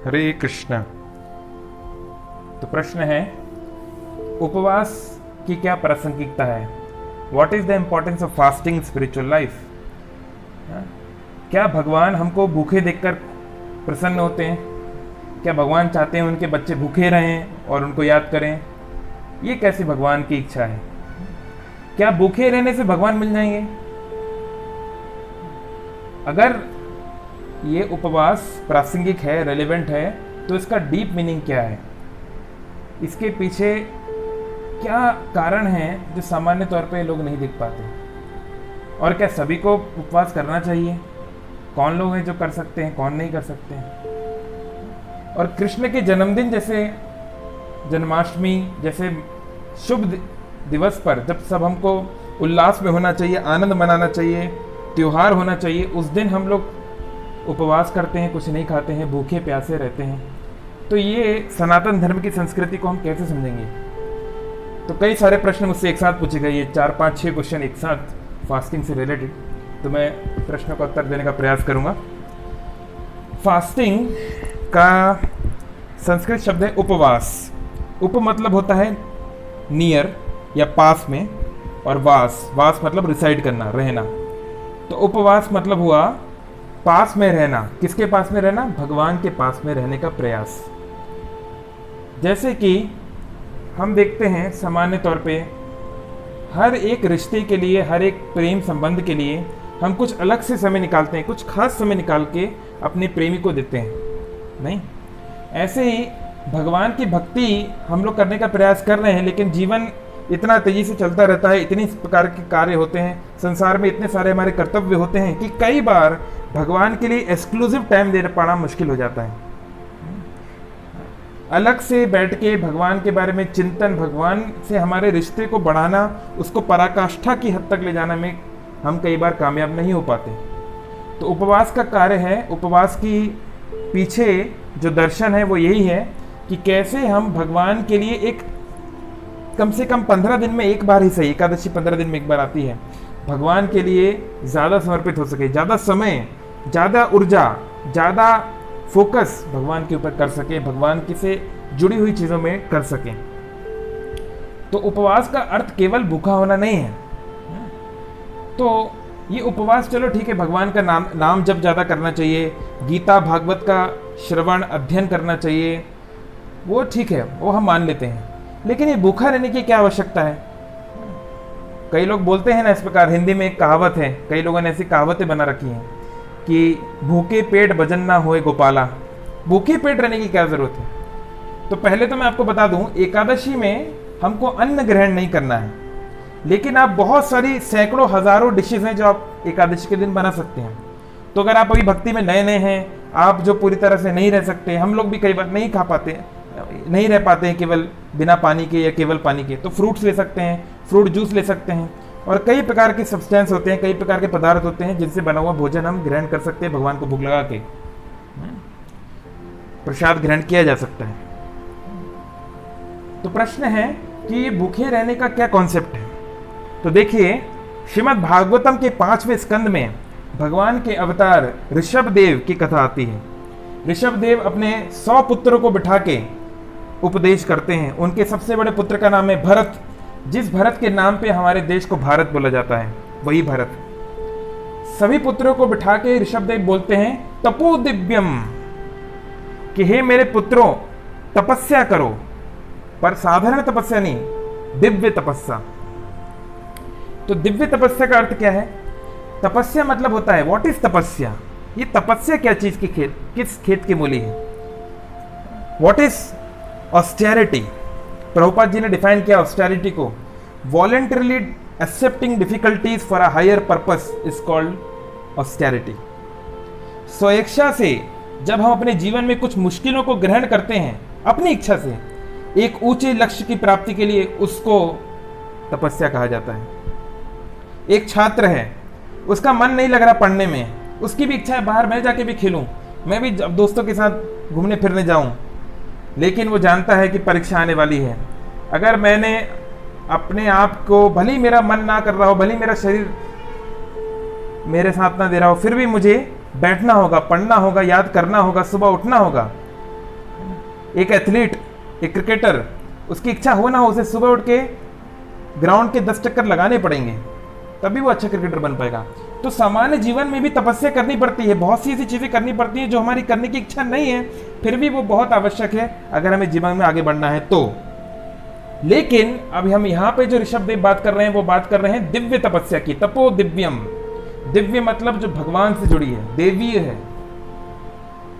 हरे कृष्ण। तो प्रश्न है, उपवास की क्या प्रासंगिकता है? What is the importance of fasting spiritual life? क्या भगवान हमको भूखे देखकर प्रसन्न होते हैं? क्या भगवान चाहते हैं उनके बच्चे भूखे रहें और उनको याद करें? ये कैसे भगवान की इच्छा है? क्या भूखे रहने से भगवान मिल जाएंगे? अगर ये उपवास प्रासंगिक है, रेलेवेंट है, तो इसका डीप मीनिंग क्या है? इसके पीछे क्या कारण है जो सामान्य तौर पे लोग नहीं देख पाते? और क्या सभी को उपवास करना चाहिए? कौन लोग हैं जो कर सकते हैं, कौन नहीं कर सकते हैं? और कृष्ण के जन्मदिन जैसे जन्माष्टमी जैसे शुभ दिवस पर जब सब हमको उल्लास में होना चाहिए, आनंद मनाना चाहिए, त्योहार होना चाहिए, उस दिन हम लोग उपवास करते हैं, कुछ नहीं खाते हैं, भूखे प्यासे रहते हैं। तो ये सनातन धर्म की संस्कृति को हम कैसे समझेंगे? तो कई सारे प्रश्न मुझसे एक साथ पूछे गए, ये 4, 5, 6 क्वेश्चन एक साथ फास्टिंग से रिलेटेड। तो मैं प्रश्न का उत्तर देने का प्रयास करूंगा। फास्टिंग का संस्कृत शब्द है उपवास। उप मतलब होता है नियर या पास में, और वास मतलब रिसाइड करना, रहना। तो उपवास मतलब हुआ पास में रहना। किसके पास में रहना? भगवान के पास में रहने का प्रयास। जैसे कि हम देखते हैं सामान्य तौर पे हर एक रिश्ते के लिए, हर एक प्रेम संबंध के लिए हम कुछ अलग से समय निकालते हैं, कुछ खास समय निकाल के अपने प्रेमी को देते हैं, नहीं? ऐसे ही भगवान की भक्ति हम लोग करने का प्रयास कर रहे हैं, लेकिन जीवन इतना तेजी से चलता रहता है, इतनी प्रकार के कार्य होते हैं, संसार में इतने सारे हमारे कर्तव्य होते हैं कि कई बार भगवान के लिए एक्सक्लूसिव टाइम दे पाना मुश्किल हो जाता है। अलग से बैठ के भगवान के बारे में चिंतन, भगवान से हमारे रिश्ते को बढ़ाना, उसको पराकाष्ठा की हद तक ले जाने में हम कई बार कामयाब नहीं हो पाते। तो उपवास का कार्य है, उपवास की पीछे जो दर्शन है वो यही है कि कैसे हम भगवान के लिए एक कम से कम 15 दिन में एक बार ही सही, एकादशी 15 दिन में एक बार आती है, भगवान के लिए ज़्यादा समर्पित हो सके, ज़्यादा समय, ज़्यादा ऊर्जा, ज़्यादा फोकस भगवान के ऊपर कर सके, भगवान की से जुड़ी हुई चीज़ों में कर सके। तो उपवास का अर्थ केवल भूखा होना नहीं है। तो ये उपवास, चलो ठीक है, भगवान का नाम जप ज़्यादा करना चाहिए, गीता भागवत का श्रवण अध्ययन करना चाहिए, वो ठीक है, वो हम मान लेते हैं। लेकिन ये भूखा रहने की क्या आवश्यकता है? कई लोग बोलते हैं ना इस प्रकार, हिंदी में एक कहावत है, कई लोगों ने ऐसी कहावतें बना रखी हैं कि भूखे पेट भजन ना होए गोपाला। भूखे पेट रहने की क्या जरूरत है? तो पहले तो मैं आपको बता दूं, एकादशी में हमको अन्न ग्रहण नहीं करना है, लेकिन आप बहुत सारी सैकड़ों हजारों डिशेज हैं जो आप एकादशी के दिन बना सकते हैं। तो अगर आप अभी भक्ति में नए नए हैं, आप जो पूरी तरह से नहीं रह सकते, हम लोग भी कई बार नहीं खा पाते, नहीं रह पाते हैं केवल बिना पानी के या केवल पानी के, तो फ्रूट्स ले सकते हैं, फ्रूट जूस ले सकते हैं, और कई प्रकार के सब्सटेंस होते हैं, कई प्रकार के पदार्थ होते हैं जिनसे बना हुआ भोजन हम ग्रहण कर सकते हैं। भगवान को भूख लगा के प्रसाद ग्रहण किया जा सकता है। तो प्रश्न है कि भूखे रहने का क्या कॉन्सेप्ट है? तो देखिए, श्रीमद् भागवतम के 5वें स्कंद में भगवान के अवतार ऋषभ देव की कथा आती है। ऋषभ देव अपने 100 पुत्रों को बिठा के उपदेश करते हैं। उनके सबसे बड़े पुत्र का नाम है भरत। जिस भरत के नाम पे हमारे देश को भारत बोला जाता है, वही भरत। सभी पुत्रों को बिठा के ऋषभ देव बोलते हैं तपो दिव्यम, कि हे मेरे पुत्रों, तपस्या करो, पर साधारण तपस्या नहीं, दिव्य तपस्या। तो दिव्य तपस्या का अर्थ क्या है? तपस्या मतलब होता है, व्हाट इज तपस्या? ये तपस्या क्या चीज की खेत, किस खेत की मूली है? What is austerity? Prabhupada ji ने डिफाइन किया ऑस्टेरिटी को, voluntarily accepting difficulties for a higher purpose is called austerity. स्वेच्छा से जब हम अपने जीवन में कुछ मुश्किलों को ग्रहण करते हैं अपनी इच्छा से, एक ऊंचे लक्ष्य की प्राप्ति के लिए, उसको तपस्या कहा जाता है। एक छात्र है, उसका मन नहीं लग रहा पढ़ने में, उसकी भी इच्छा है बाहर मैं जाके भी खेलूं, मैं भी दोस्तों के साथ घूमने फिरने जाऊं, लेकिन वो जानता है कि परीक्षा आने वाली है। अगर मैंने अपने आप को, भले ही मेरा मन ना कर रहा हो, भले ही मेरा शरीर मेरे साथ ना दे रहा हो, फिर भी मुझे बैठना होगा, पढ़ना होगा, याद करना होगा, सुबह उठना होगा, एक एथलीट, एक क्रिकेटर, उसकी इच्छा हो ना हो, उसे सुबह उठ के ग्राउंड के 10 चक्कर लगाने पड़ेंगे, तभी वो अच्छा क्रिकेटर बन पाएगा। तो सामान्य जीवन में भी तपस्या करनी पड़ती है, बहुत सी ऐसी चीजें करनी पड़ती हैं जो हमारी करने की इच्छा नहीं है, फिर भी वो बहुत आवश्यक है अगर हमें जीवन में आगे बढ़ना है तो। लेकिन अभी हम यहाँ पे जो ऋषभ देव बात कर रहे हैं वो बात कर रहे हैं दिव्य तपस्या की, तपो दिव्यम। दिव्य मतलब जो भगवान से जुड़ी है, देवीय है।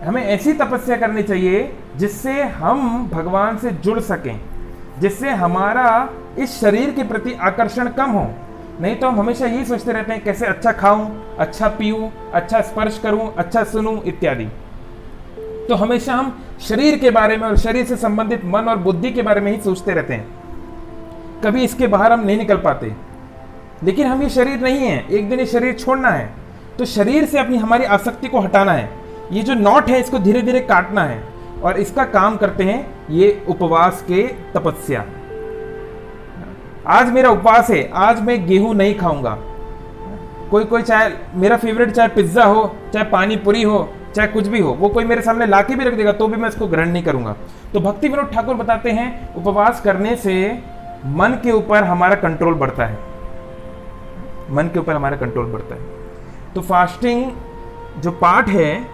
हमें ऐसी तपस्या करनी चाहिए जिससे हम भगवान से जुड़ सकें, जिससे हमारा इस शरीर के प्रति आकर्षण कम हो। नहीं तो हम हमेशा यही सोचते रहते हैं कैसे अच्छा खाऊं, अच्छा पीऊं, अच्छा स्पर्श करूं, अच्छा सुनूं इत्यादि। तो हमेशा हम शरीर के बारे में और शरीर से संबंधित मन और बुद्धि के बारे में ही सोचते रहते हैं, कभी इसके बाहर हम नहीं निकल पाते। लेकिन हम ये शरीर नहीं है, एक दिन ये शरीर छोड़ना है, तो शरीर से अपनी हमारी आसक्ति को हटाना है। ये जो नॉट है इसको धीरे धीरे काटना है, और इसका काम करते हैं ये उपवास के तपस्या। आज मेरा उपवास है, आज मैं गेहूं नहीं खाऊंगा। कोई चाहे मेरा फेवरेट चाहे पिज्जा हो, चाहे पानी पूरी हो, चाहे कुछ भी हो, वो कोई मेरे सामने लाके भी रख देगा तो भी मैं इसको ग्रहण नहीं करूंगा। तो भक्ति विनोद ठाकुर बताते हैं उपवास करने से मन के ऊपर हमारा कंट्रोल बढ़ता है, मन के ऊपर हमारा कंट्रोल बढ़ता है। तो फास्टिंग जो पार्ट है,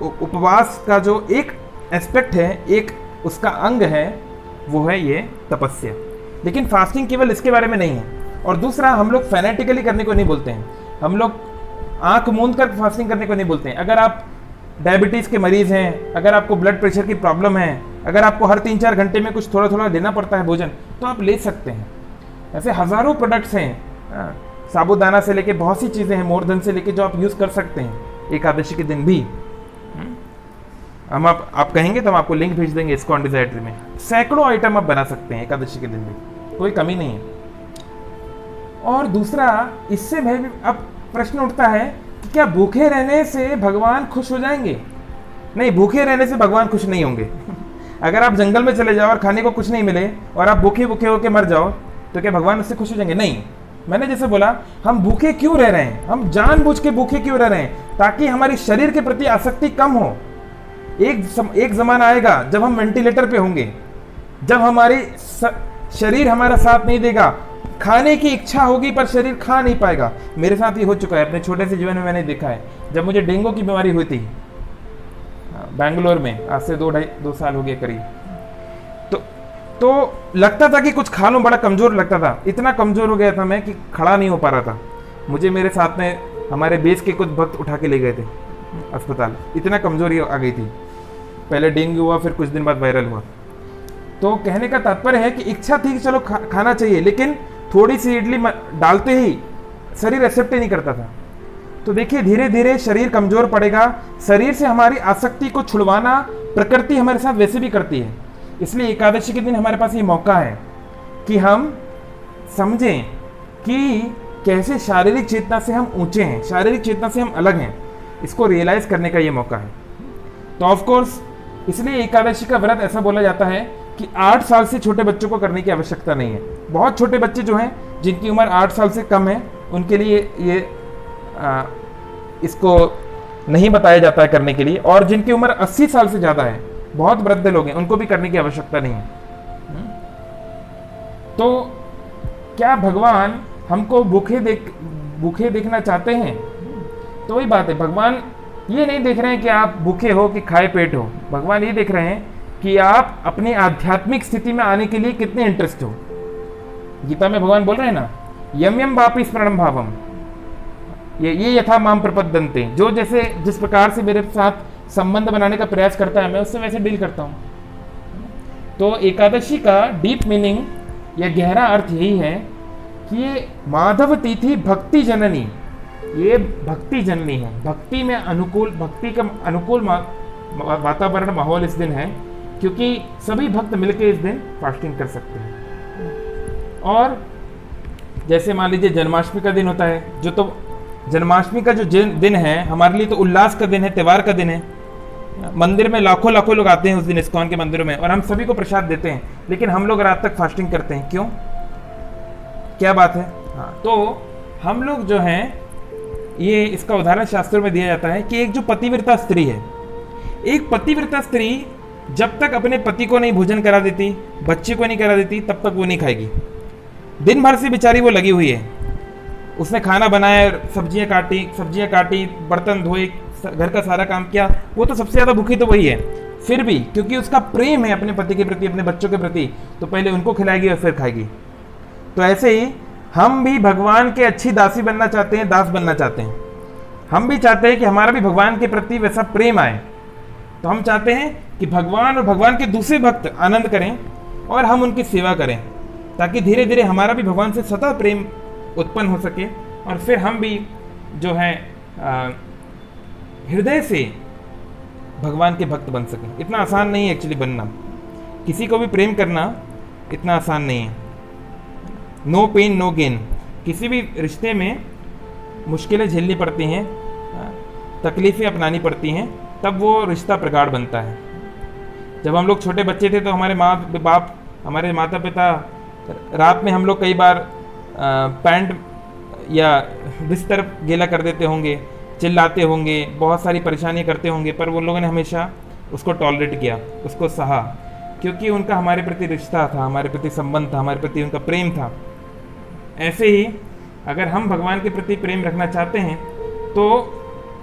उपवास का जो एक एस्पेक्ट है, एक उसका अंग है, वो है ये तपस्या। लेकिन फास्टिंग केवल इसके बारे में नहीं है। और दूसरा, हम लोग फैनेटिकली करने को नहीं बोलते हैं, हम लोग आंख मूंद कर फास्टिंग करने को नहीं बोलते हैं। अगर आप डायबिटीज़ के मरीज हैं, अगर आपको ब्लड प्रेशर की प्रॉब्लम है, अगर आपको हर 3-4 घंटे में कुछ थोड़ा थोड़ा लेना पड़ता है भोजन, तो आप ले सकते हैं। ऐसे हज़ारों प्रोडक्ट्स हैं, साबुदाना से लेके बहुत सी चीज़ें हैं, मोरधन से लेके, जो आप यूज़ कर सकते हैं एकादशी के दिन भी। हम आप कहेंगे तो हम आपको लिंक भेज देंगे इस्कॉन डिजायरी में। सैकड़ों आइटम आप बना सकते हैं एकादशी के दिन भी, कोई कमी नहीं है। और दूसरा, इससे मैं भी अब प्रश्न उठता है कि क्या भूखे रहने से भगवान खुश हो जाएंगे? नहीं, भूखे रहने से भगवान खुश नहीं होंगे। अगर आप जंगल में चले जाओ और खाने को कुछ नहीं मिले और आप भूखे भूखे होकर मर जाओ, तो क्या भगवान उससे खुश हो जाएंगे? नहीं। मैंने जैसे बोला, हम भूखे क्यों रह रहे हैं, हम जानबूझ के भूखे क्यों रह रहे हैं? ताकि हमारी शरीर के प्रति आसक्ति कम हो। एक जमाना आएगा जब हम वेंटिलेटर पे होंगे, जब हमारी शरीर हमारा साथ नहीं देगा, खाने की इच्छा होगी पर शरीर खा नहीं पाएगा। मेरे साथ ये हो चुका है, अपने छोटे से जीवन में मैंने देखा है। जब मुझे डेंगू की बीमारी हुई थी बैंगलोर में, आज से 2 साल हो गए करीब, तो लगता था कि कुछ खा लूं, बड़ा कमजोर लगता था। इतना कमजोर हो गया था मैं कि खड़ा नहीं हो पा रहा था। मुझे मेरे साथ में हमारे बेस के कुछ भक्त उठा के ले गए थे अस्पताल, इतना कमजोरी आ गई थी। पहले डेंगू हुआ, फिर कुछ दिन बाद वायरल हुआ। तो कहने का तात्पर्य है कि इच्छा थी कि चलो खाना चाहिए, लेकिन थोड़ी सी इडली डालते ही शरीर एक्सेप्ट ही नहीं करता था। तो देखिए, धीरे धीरे शरीर कमजोर पड़ेगा। शरीर से हमारी आसक्ति को छुड़वाना प्रकृति हमारे साथ वैसे भी करती है। इसलिए एकादशी के दिन हमारे पास ये मौका है कि हम समझें कि कैसे शारीरिक चेतना से हम ऊंचे हैं, शारीरिक चेतना से हम अलग हैं। इसको रियलाइज करने का ये मौका है। तो ऑफ कोर्स इसलिए एकादशी का व्रत ऐसा बोला जाता है कि 8 साल से छोटे बच्चों को करने की आवश्यकता नहीं है। बहुत छोटे बच्चे जो हैं, जिनकी उम्र 8 साल से कम है, उनके लिए ये इसको नहीं बताया जाता है करने के लिए। और जिनकी उम्र 80 साल से ज़्यादा है, बहुत वृद्ध लोग हैं, उनको भी करने की आवश्यकता नहीं है। तो क्या भगवान हमको भूखे देखना चाहते हैं? तो वही बात है, भगवान ये नहीं देख रहे हैं कि आप भूखे हो कि खाए पेट हो। भगवान ये देख रहे हैं कि आप अपनी आध्यात्मिक स्थिति में आने के लिए कितने इंटरेस्ट हो। गीता में भगवान बोल रहे हैं ना, यम यम वापि स्मरणम भावम, ये यथा माम प्रपद्यन्ते, जो जैसे जिस प्रकार से मेरे साथ संबंध बनाने का प्रयास करता है, मैं उससे वैसे डील करता हूँ। तो एकादशी का डीप मीनिंग या गहरा अर्थ यही है कि ये माधव तिथि भक्ति जननी, ये भक्ति जननी है। भक्ति में अनुकूल, भक्ति का अनुकूल वातावरण, माहौल इस दिन है, क्योंकि सभी भक्त मिलकर इस दिन फास्टिंग कर सकते हैं। और जैसे मान लीजिए जन्माष्टमी का दिन होता है, जो तो जन्माष्टमी का जो दिन है हमारे लिए तो उल्लास का दिन है, त्यौहार का दिन है। मंदिर में लाखों लोग आते हैं उस दिन इस्कॉन के मंदिरों में, और हम सभी को प्रसाद देते हैं। लेकिन हम लोग रात तक फास्टिंग करते हैं, क्यों? क्या बात है? हाँ, तो हम लोग जो हैं, ये इसका उदाहरण शास्त्रों में दिया जाता है कि एक जो पतिव्रता स्त्री है, एक पतिव्रता स्त्री जब तक अपने पति को नहीं भोजन करा देती, बच्चे को नहीं करा देती, तब तक वो नहीं खाएगी। दिन भर से बेचारी वो लगी हुई है, उसने खाना बनाया, सब्जियां काटी, बर्तन धोए, घर का सारा काम किया, वो तो सबसे ज़्यादा भूखी तो वही है। फिर भी क्योंकि उसका प्रेम है अपने पति के प्रति, अपने बच्चों के प्रति, तो पहले उनको खिलाएगी और फिर खाएगी। तो ऐसे ही हम भी भगवान के अच्छी दासी बनना चाहते हैं, दास बनना चाहते हैं। हम भी चाहते हैं कि हमारा भी भगवान के प्रति वैसा प्रेम आए। तो हम चाहते हैं कि भगवान और भगवान के दूसरे भक्त आनंद करें और हम उनकी सेवा करें, ताकि धीरे धीरे हमारा भी भगवान से सदा प्रेम उत्पन्न हो सके और फिर हम भी जो है हृदय से भगवान के भक्त बन सकें। इतना आसान नहीं है एक्चुअली बनना, किसी को भी प्रेम करना इतना आसान नहीं है। No pain no gain. किसी भी रिश्ते में मुश्किलें झेलनी पड़ती हैं, तकलीफ़ें अपनानी पड़ती हैं, तब वो रिश्ता प्रगाढ़ बनता है। जब हम लोग छोटे बच्चे थे तो हमारे हमारे माता पिता रात में हम लोग कई बार पैंट या बिस्तर गीला कर देते होंगे, चिल्लाते होंगे, बहुत सारी परेशानियां करते होंगे, पर वो लोगों ने हमेशा उसको टॉलरेट किया, उसको सहा, क्योंकि उनका हमारे प्रति रिश्ता था, हमारे प्रति संबंध था, हमारे प्रति उनका प्रेम था। ऐसे ही अगर हम भगवान के प्रति प्रेम रखना चाहते हैं तो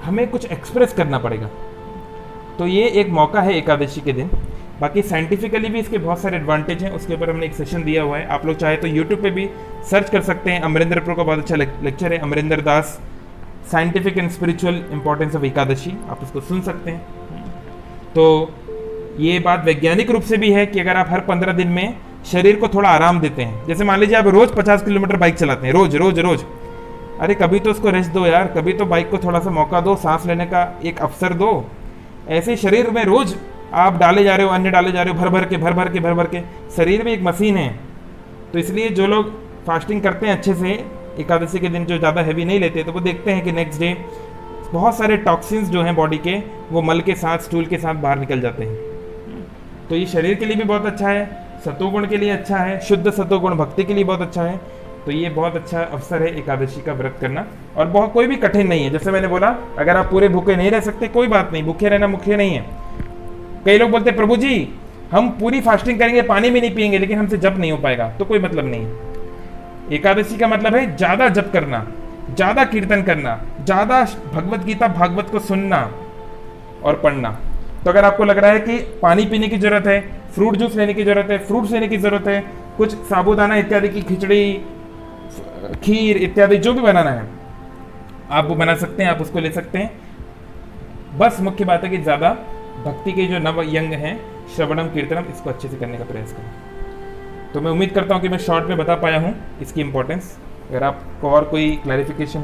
हमें कुछ एक्सप्रेस करना पड़ेगा। तो ये एक मौका है एकादशी के दिन। बाकी साइंटिफिकली भी इसके बहुत सारे एडवांटेज हैं, उसके ऊपर हमने एक सेशन दिया हुआ है, आप लोग चाहे तो यूट्यूब पे भी सर्च कर सकते हैं। अमरिंदर प्रो का बहुत अच्छा लेक्चर है, Amarinder Das, scientific and spiritual importance of Ekadashi, आप उसको सुन सकते हैं। तो ये बात वैज्ञानिक रूप से भी है कि अगर आप हर 15 दिन में शरीर को थोड़ा आराम देते हैं, जैसे मान लीजिए आप रोज 50 किलोमीटर बाइक चलाते हैं, रोज, अरे कभी तो उसको रेस्ट दो यार, कभी तो बाइक को थोड़ा सा मौका दो, सांस लेने का एक अवसर दो। ऐसे शरीर में रोज आप डाले जा रहे हो, अन्न डाले जा रहे हो, भर भर के। शरीर भी एक मशीन है। तो इसलिए जो लोग फास्टिंग करते हैं अच्छे से एकादशी के दिन, जो ज़्यादा हैवी नहीं लेते, तो वो देखते हैं कि नेक्स्ट डे बहुत सारे टॉक्सिन्स जो हैं बॉडी के, वो मल के साथ, स्टूल के साथ बाहर निकल जाते हैं। तो ये शरीर के लिए भी बहुत अच्छा है, सतोगुण के लिए अच्छा है, शुद्ध सतोगुण भक्ति के लिए बहुत अच्छा है। तो ये बहुत अच्छा अवसर है एकादशी का व्रत करना, और बहुत कोई भी कठिन नहीं है। जैसे मैंने बोला, अगर आप पूरे भूखे नहीं रह सकते कोई बात नहीं, भूखे रहना मुख्य नहीं है। कई लोग बोलते प्रभु जी हम पूरी फास्टिंग करेंगे, पानी भी नहीं पिएंगे, लेकिन हमसे जप नहीं हो पाएगा, तो कोई मतलब नहीं है। एकादशी का मतलब है ज्यादा जप करना, ज्यादा कीर्तन करना, ज्यादा भगवत गीता भागवत को सुनना और पढ़ना। तो अगर आपको लग रहा है कि पानी पीने की जरूरत है, फ्रूट जूस लेने की जरूरत है, फ्रूट्स लेने की जरूरत है, कुछ साबूदाना इत्यादि की खिचड़ी, खीर इत्यादि जो भी बनाना है आप वो बना सकते हैं, आप उसको ले सकते हैं। बस मुख्य बात है कि ज़्यादा भक्ति के जो नव यंग हैं, श्रवणम कीर्तनम, इसको अच्छे से करने का प्रयास करें। तो मैं उम्मीद करता हूँ कि मैं शॉर्ट में बता पाया हूँ इसकी इंपॉर्टेंस। अगर आपको और कोई क्लैरिफिकेशन